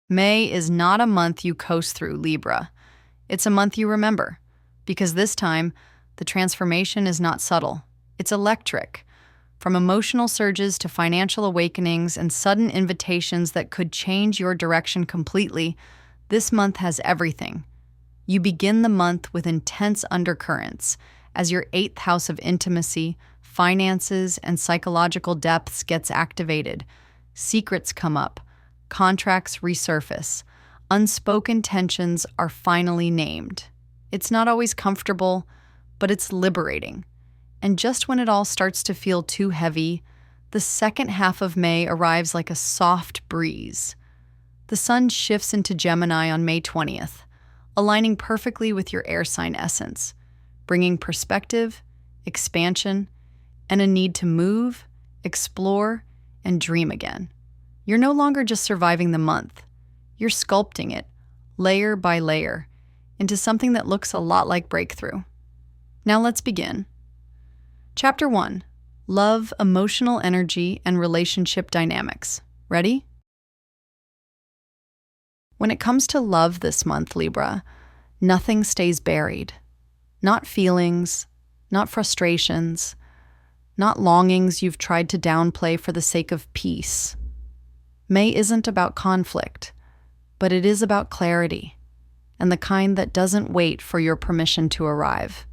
May is not a month you coast through, Libra. It's a month you remember, because this time, the transformation is not subtle. It's electric. From emotional surges to financial awakenings and sudden invitations that could change your direction completely, this month has everything. You begin the month with intense undercurrents as your 8th house of intimacy, finances, and psychological depths gets activated. Secrets come up, contracts resurface, unspoken tensions are finally named. It's not always comfortable, but it's liberating. And just when it all starts to feel too heavy, the second half of May arrives like a soft breeze. The sun shifts into Gemini on May 20th, aligning perfectly with your air sign essence, bringing perspective, expansion, and a need to move, explore, and dream again. You're no longer just surviving the month. You're sculpting it, layer by layer, into something that looks a lot like breakthrough. Now let's begin. Chapter 1. Love, Emotional Energy, and Relationship Dynamics. Ready? When it comes to love this month, Libra, nothing stays buried. Not feelings, not frustrations, not longings you've tried to downplay for the sake of peace. May isn't about conflict, but it is about clarity, and the kind that doesn't wait for your permission to arrive.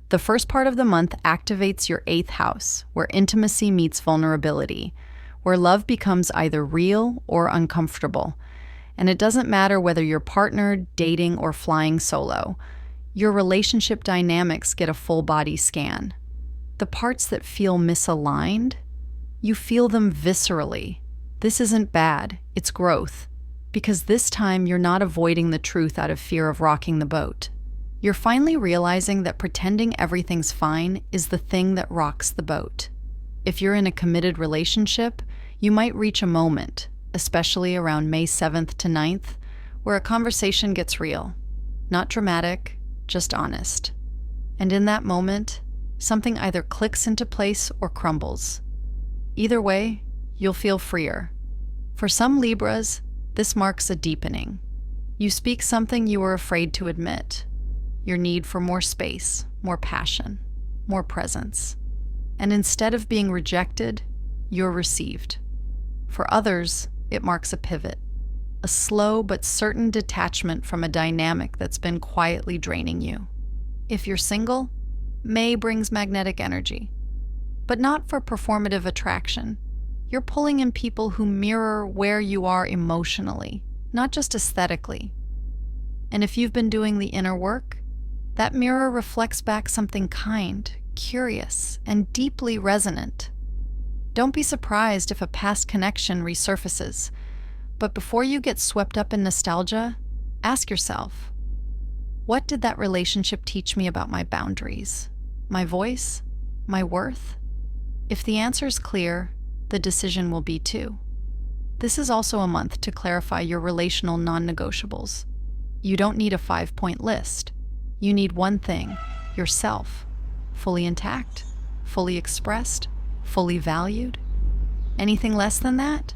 The first part of the month activates your 8th house, where intimacy meets vulnerability, where love becomes either real or uncomfortable. And it doesn't matter whether you're partnered, dating, or flying solo. Your relationship dynamics get a full-body scan. The parts that feel misaligned, you feel them viscerally. This isn't bad, it's growth. Because this time you're not avoiding the truth out of fear of rocking the boat. You're finally realizing that pretending everything's fine is the thing that rocks the boat. If you're in a committed relationship, you might reach a moment, especially around May 7th to 9th, where a conversation gets real. Not dramatic, just honest. And in that moment, something either clicks into place or crumbles. Either way, you'll feel freer. For some Libras, this marks a deepening. You speak something you were afraid to admit. Your need for more space, more passion, more presence. And instead of being rejected, you're received. For others, it marks a pivot, a slow but certain detachment from a dynamic that's been quietly draining you. If you're single, May brings magnetic energy, but not for performative attraction. You're pulling in people who mirror where you are emotionally, not just aesthetically. And if you've been doing the inner work, that mirror reflects back something kind, curious, and deeply resonant. Don't be surprised if a past connection resurfaces, but before you get swept up in nostalgia, ask yourself, what did that relationship teach me about my boundaries, my voice, my worth? If the answer's clear, the decision will be too. This is also a month to clarify your relational non-negotiables. You don't need a 5-point list. You need one thing, yourself, fully intact, fully expressed, fully valued. Anything less than that,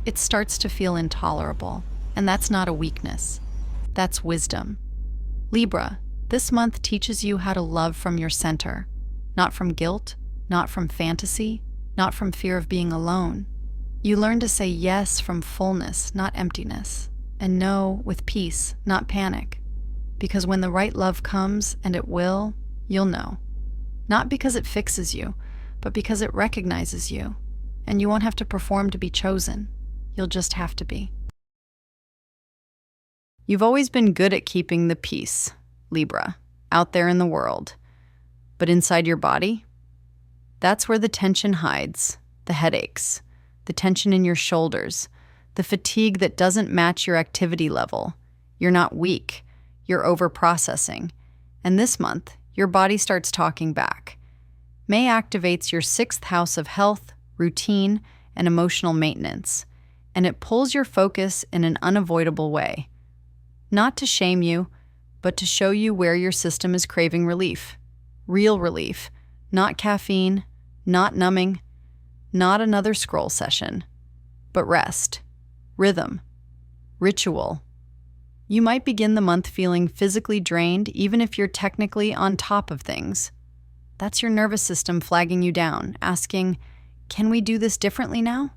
it starts to feel intolerable, and that's not a weakness. That's wisdom. Libra, this month teaches you how to love from your center, not from guilt, not from fantasy, not from fear of being alone. You learn to say yes from fullness, not emptiness, and no with peace, not panic. Because when the right love comes, and it will, you'll know. Not because it fixes you, but because it recognizes you. And you won't have to perform to be chosen. You'll just have to be. You've always been good at keeping the peace, Libra, out there in the world. But inside your body? That's where the tension hides, the headaches, the tension in your shoulders, the fatigue that doesn't match your activity level. You're not weak. You're over-processing. And this month, your body starts talking back. May activates your 6th house of health, routine, and emotional maintenance, and it pulls your focus in an unavoidable way. Not to shame you, but to show you where your system is craving relief. Real relief, not caffeine, not numbing, not another scroll session, but rest, rhythm, Ritual. You might begin the month feeling physically drained even if you're technically on top of things. That's your nervous system flagging you down, asking, can we do this differently now?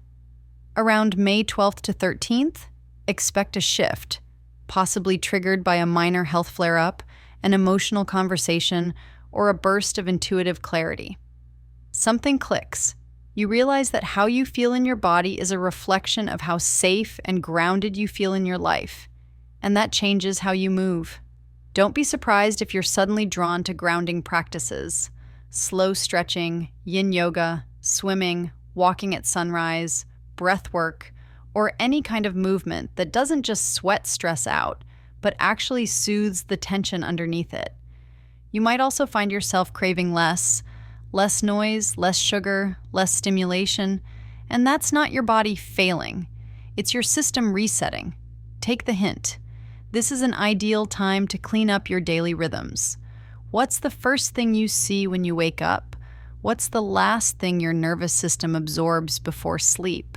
Around May 12th to 13th, expect a shift, possibly triggered by a minor health flare-up, an emotional conversation, or a burst of intuitive clarity. Something clicks. You realize that how you feel in your body is a reflection of how safe and grounded you feel in your life, and that changes how you move. Don't be surprised if you're suddenly drawn to grounding practices, slow stretching, yin yoga, swimming, walking at sunrise, breath work, or any kind of movement that doesn't just sweat stress out, but actually soothes the tension underneath it. You might also find yourself craving less noise, less sugar, less stimulation, and that's not your body failing. It's your system resetting. Take the hint. This is an ideal time to clean up your daily rhythms. What's the first thing you see when you wake up? What's the last thing your nervous system absorbs before sleep?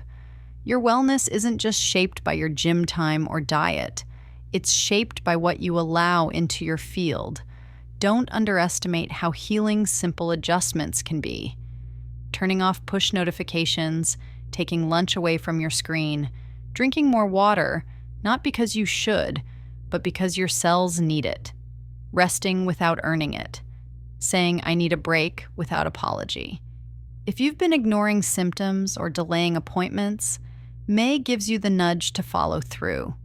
Your wellness isn't just shaped by your gym time or diet. It's shaped by what you allow into your field. Don't underestimate how healing simple adjustments can be. Turning off push notifications, taking lunch away from your screen, drinking more water, not because you should, but because your cells need it. Resting without earning it. Saying, I need a break without apology. If you've been ignoring symptoms or delaying appointments, May gives you the nudge to follow through.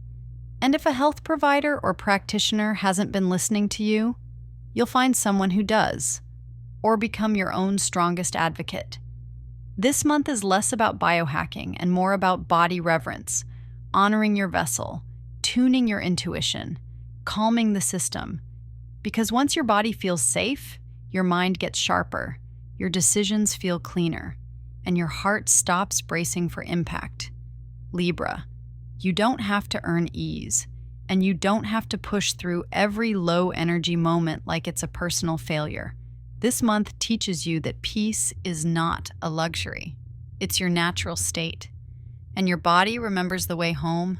And if a health provider or practitioner hasn't been listening to you, you'll find someone who does, or become your own strongest advocate. This month is less about biohacking and more about body reverence, honoring your vessel, tuning your intuition, calming the system. Because once your body feels safe, your mind gets sharper, your decisions feel cleaner, and your heart stops bracing for impact. Libra, you don't have to earn ease, and you don't have to push through every low-energy moment like it's a personal failure. This month teaches you that peace is not a luxury. It's your natural state. And your body remembers the way home.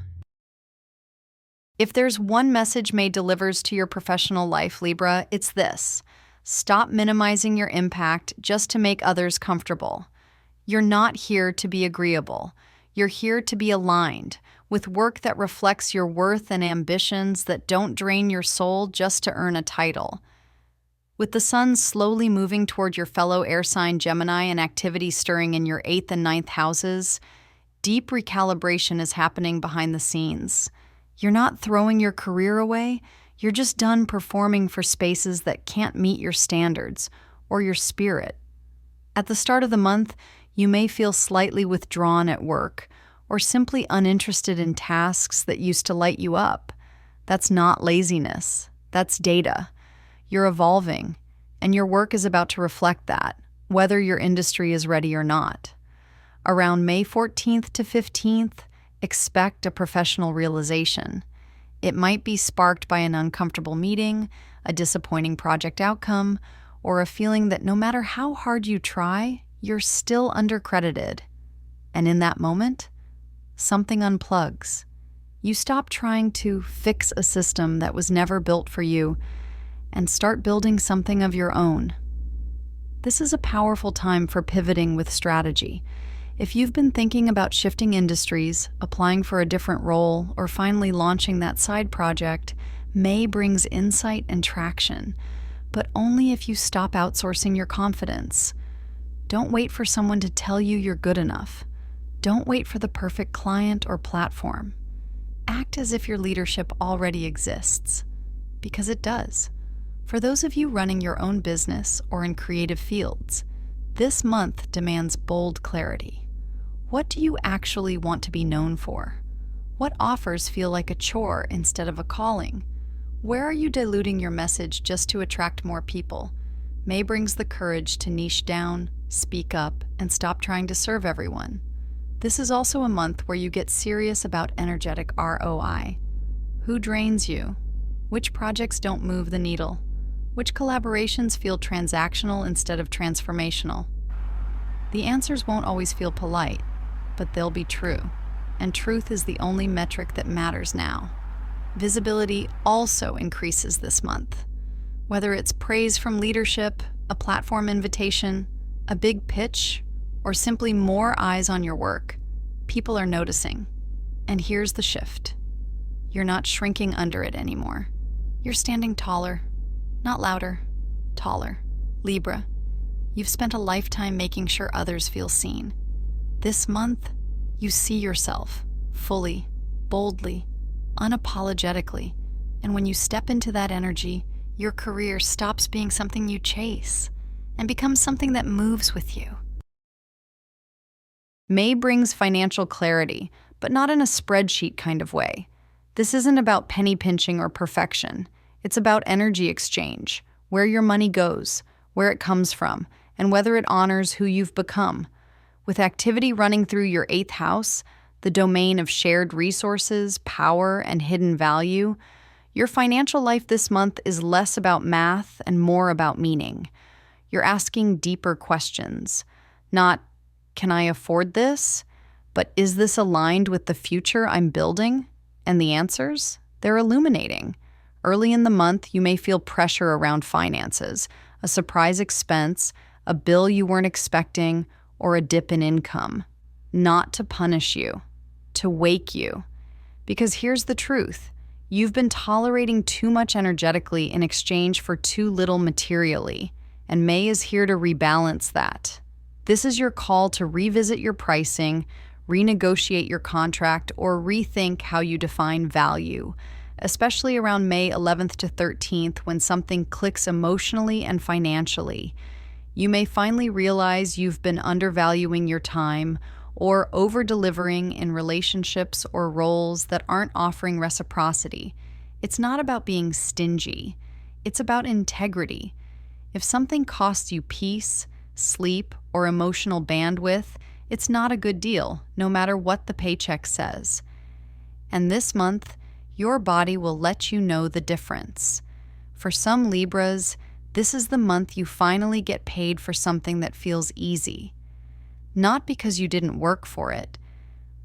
If there's one message May delivers to your professional life, Libra, it's this. Stop minimizing your impact just to make others comfortable. You're not here to be agreeable. You're here to be aligned with work that reflects your worth and ambitions that don't drain your soul just to earn a title. With the sun slowly moving toward your fellow air sign Gemini and activity stirring in your 8th and 9th houses, deep recalibration is happening behind the scenes. You're not throwing your career away, you're just done performing for spaces that can't meet your standards or your spirit. At the start of the month, you may feel slightly withdrawn at work or simply uninterested in tasks that used to light you up. That's not laziness, that's data. You're evolving, and your work is about to reflect that, whether your industry is ready or not. Around May 14th to 15th, expect a professional realization. It might be sparked by an uncomfortable meeting, a disappointing project outcome, or a feeling that no matter how hard you try, you're still undercredited. And in that moment, something unplugs. You stop trying to fix a system that was never built for you and start building something of your own. This is a powerful time for pivoting with strategy. If you've been thinking about shifting industries, applying for a different role, or finally launching that side project, May brings insight and traction, but only if you stop outsourcing your confidence. Don't wait for someone to tell you you're good enough. Don't wait for the perfect client or platform. Act as if your leadership already exists, because it does. For those of you running your own business or in creative fields, this month demands bold clarity. What do you actually want to be known for? What offers feel like a chore instead of a calling? Where are you diluting your message just to attract more people? May brings the courage to niche down, speak up, and stop trying to serve everyone. This is also a month where you get serious about energetic ROI. Who drains you? Which projects don't move the needle? Which collaborations feel transactional instead of transformational? The answers won't always feel polite, but they'll be true. and truth is the only metric that matters now. Visibility also increases this month. Whether it's praise from leadership, a platform invitation, a big pitch, or simply more eyes on your work, people are noticing. And here's the shift. You're not shrinking under it anymore. You're standing taller, not louder, taller. Libra, you've spent a lifetime making sure others feel seen. This month, you see yourself fully, boldly, unapologetically. And when you step into that energy, your career stops being something you chase and becomes something that moves with you. May brings financial clarity, but not in a spreadsheet kind of way. This isn't about penny pinching or perfection. It's about energy exchange, where your money goes, where it comes from, and whether it honors who you've become. With activity running through your 8th house, the domain of shared resources, power, and hidden value, your financial life this month is less about math and more about meaning. You're asking deeper questions, not, can I afford this? But is this aligned with the future I'm building? And the answers? They're illuminating. Early in the month, you may feel pressure around finances, a surprise expense, a bill you weren't expecting, or a dip in income. Not to punish you, to wake you. Because here's the truth. You've been tolerating too much energetically in exchange for too little materially, and May is here to rebalance that. This is your call to revisit your pricing, renegotiate your contract, or rethink how you define value, especially around May 11th to 13th when something clicks emotionally and financially. You may finally realize you've been undervaluing your time or over-delivering in relationships or roles that aren't offering reciprocity. It's not about being stingy. It's about integrity. If something costs you peace, sleep, or emotional bandwidth, it's not a good deal, no matter what the paycheck says. And this month, your body will let you know the difference. For some Libras, this is the month you finally get paid for something that feels easy. Not because you didn't work for it,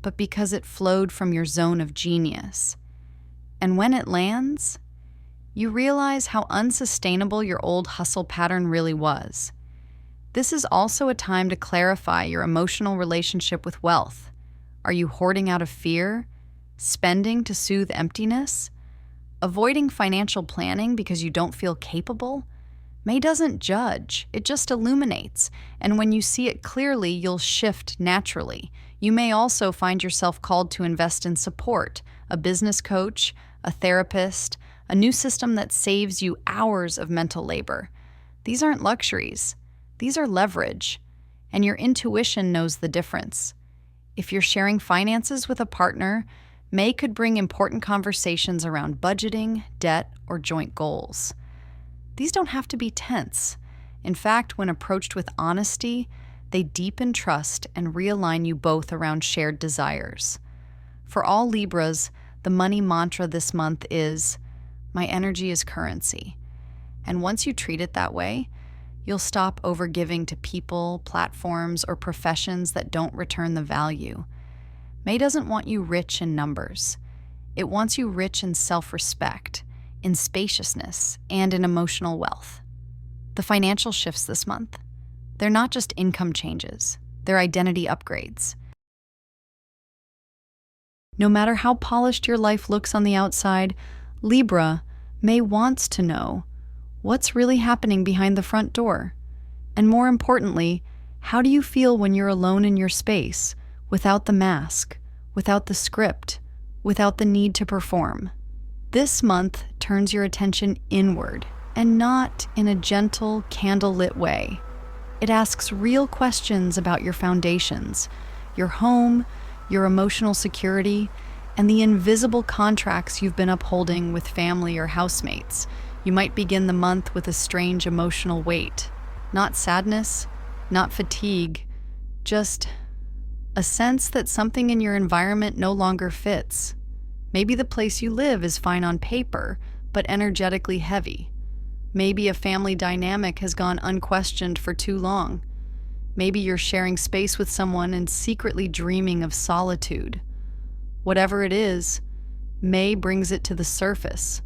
but because it flowed from your zone of genius. And when it lands, you realize how unsustainable your old hustle pattern really was. This is also a time to clarify your emotional relationship with wealth. Are you hoarding out of fear? Spending to soothe emptiness? Avoiding financial planning because you don't feel capable? May doesn't judge, it just illuminates, and when you see it clearly, you'll shift naturally. You may also find yourself called to invest in support, a business coach, a therapist, a new system that saves you hours of mental labor. These aren't luxuries, these are leverage, and your intuition knows the difference. If you're sharing finances with a partner, May could bring important conversations around budgeting, debt, or joint goals. These don't have to be tense. In fact, when approached with honesty, they deepen trust and realign you both around shared desires. For all Libras, the money mantra this month is, my energy is currency. And once you treat it that way, you'll stop overgiving to people, platforms, or professions that don't return the value. May doesn't want you rich in numbers. It wants you rich in self-respect, in spaciousness, and in emotional wealth. The financial shifts this month, they're not just income changes, they're identity upgrades. No matter how polished your life looks on the outside, Libra May wants to know what's really happening behind the front door. And more importantly, how do you feel when you're alone in your space, without the mask, without the script, without the need to perform? This month turns your attention inward, and not in a gentle, candlelit way. It asks real questions about your foundations, your home, your emotional security, and the invisible contracts you've been upholding with family or housemates. You might begin the month with a strange emotional weight. Not sadness, not fatigue, just a sense that something in your environment no longer fits. Maybe the place you live is fine on paper, but energetically heavy. Maybe a family dynamic has gone unquestioned for too long. Maybe you're sharing space with someone and secretly dreaming of solitude. Whatever it is, May brings it to the surface.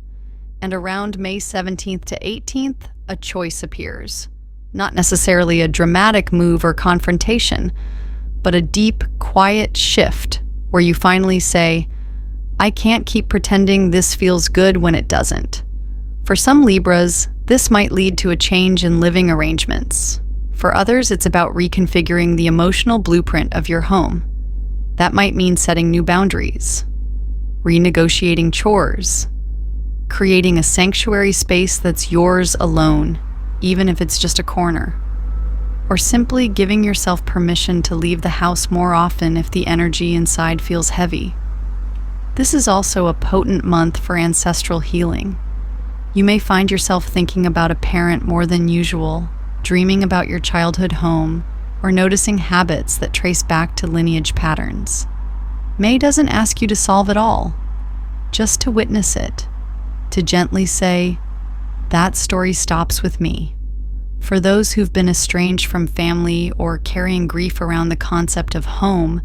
And around May 17th to 18th, a choice appears. Not necessarily a dramatic move or confrontation, but a deep, quiet shift where you finally say, I can't keep pretending this feels good when it doesn't. For some Libras, this might lead to a change in living arrangements. For others, it's about reconfiguring the emotional blueprint of your home. That might mean setting new boundaries, renegotiating chores, creating a sanctuary space that's yours alone, even if it's just a corner, or simply giving yourself permission to leave the house more often if the energy inside feels heavy. This is also a potent month for ancestral healing. You may find yourself thinking about a parent more than usual, dreaming about your childhood home, or noticing habits that trace back to lineage patterns. May doesn't ask you to solve it all, just to witness it, to gently say, that story stops with me. For those who've been estranged from family or carrying grief around the concept of home,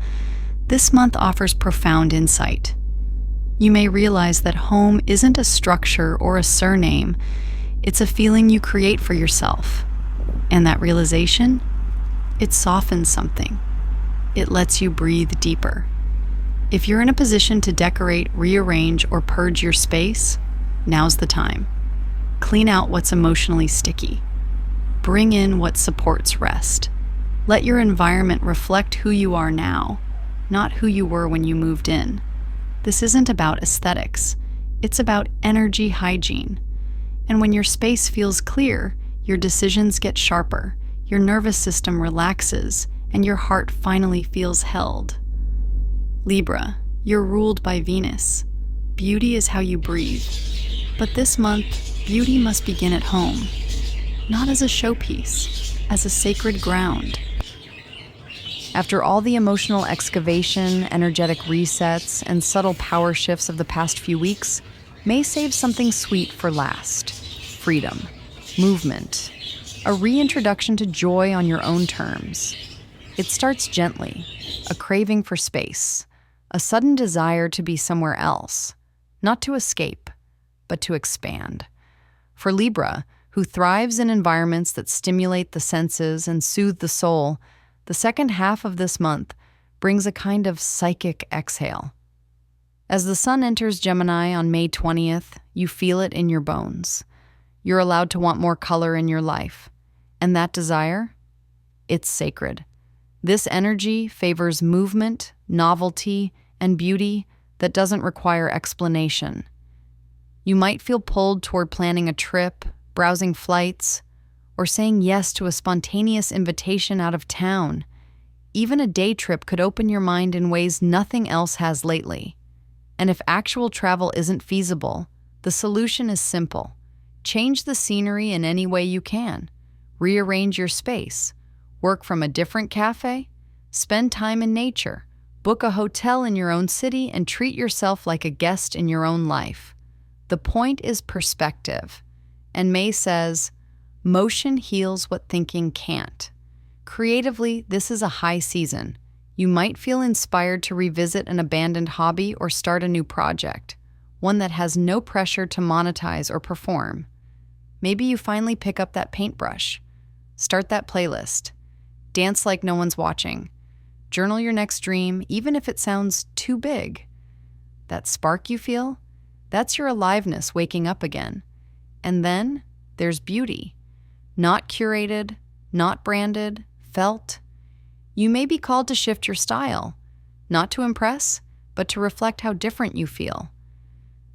this month offers profound insight. You may realize that home isn't a structure or a surname, it's a feeling you create for yourself. And that realization, it softens something. It lets you breathe deeper. If you're in a position to decorate, rearrange, or purge your space, now's the time. Clean out what's emotionally sticky. Bring in what supports rest. Let your environment reflect who you are now, not who you were when you moved in. This isn't about aesthetics. It's about energy hygiene. And when your space feels clear, your decisions get sharper, your nervous system relaxes, and your heart finally feels held. Libra, you're ruled by Venus. Beauty is how you breathe. But this month, beauty must begin at home, not as a showpiece, as a sacred ground. After all the emotional excavation, energetic resets, and subtle power shifts of the past few weeks, May saves something sweet for last. Freedom, movement, a reintroduction to joy on your own terms. It starts gently, a craving for space, a sudden desire to be somewhere else, not to escape, but to expand. For Libra, who thrives in environments that stimulate the senses and soothe the soul, the second half of this month brings a kind of psychic exhale. As the sun enters Gemini on May 20th, you feel it in your bones. You're allowed to want more color in your life. And that desire? It's sacred. This energy favors movement, novelty, and beauty that doesn't require explanation. You might feel pulled toward planning a trip, browsing flights, or saying yes to a spontaneous invitation out of town. Even a day trip could open your mind in ways nothing else has lately. And if actual travel isn't feasible, the solution is simple. Change the scenery in any way you can. Rearrange your space. Work from a different cafe. Spend time in nature. Book a hotel in your own city and treat yourself like a guest in your own life. The point is perspective. And May says, motion heals what thinking can't. Creatively, this is a high season. You might feel inspired to revisit an abandoned hobby or start a new project, one that has no pressure to monetize or perform. Maybe you finally pick up that paintbrush. Start that playlist. Dance like no one's watching. Journal your next dream, even if it sounds too big. That spark you feel? That's your aliveness waking up again. And then there's beauty. Not curated, not branded, felt. You may be called to shift your style, not to impress, but to reflect how different you feel.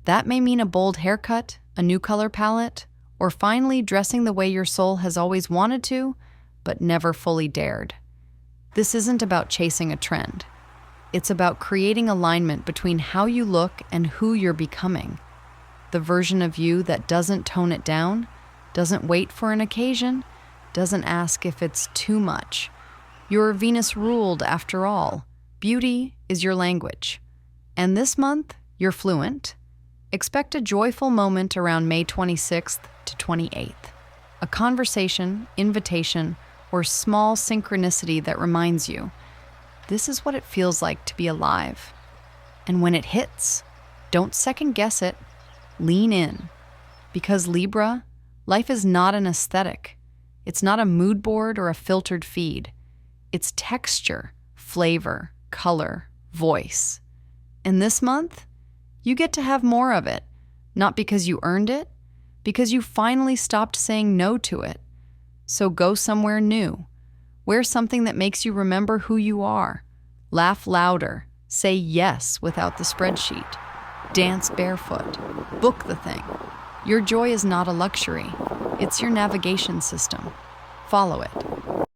That may mean a bold haircut, a new color palette, or finally dressing the way your soul has always wanted to, but never fully dared. This isn't about chasing a trend. It's about creating alignment between how you look and who you're becoming. The version of you that doesn't tone it down, doesn't wait for an occasion, doesn't ask if it's too much. You're Venus ruled after all. Beauty is your language. And this month, you're fluent. Expect a joyful moment around May 26th to 28th. A conversation, invitation, or small synchronicity that reminds you, this is what it feels like to be alive. And when it hits, don't second guess it. Lean in. Because Libra, life is not an aesthetic. It's not a mood board or a filtered feed. It's texture, flavor, color, voice. And this month, you get to have more of it. Not because you earned it, because you finally stopped saying no to it. So go somewhere new. Wear something that makes you remember who you are. Laugh louder. Say yes without the spreadsheet. Dance barefoot. Book the thing. Your joy is not a luxury. It's your navigation system. Follow it.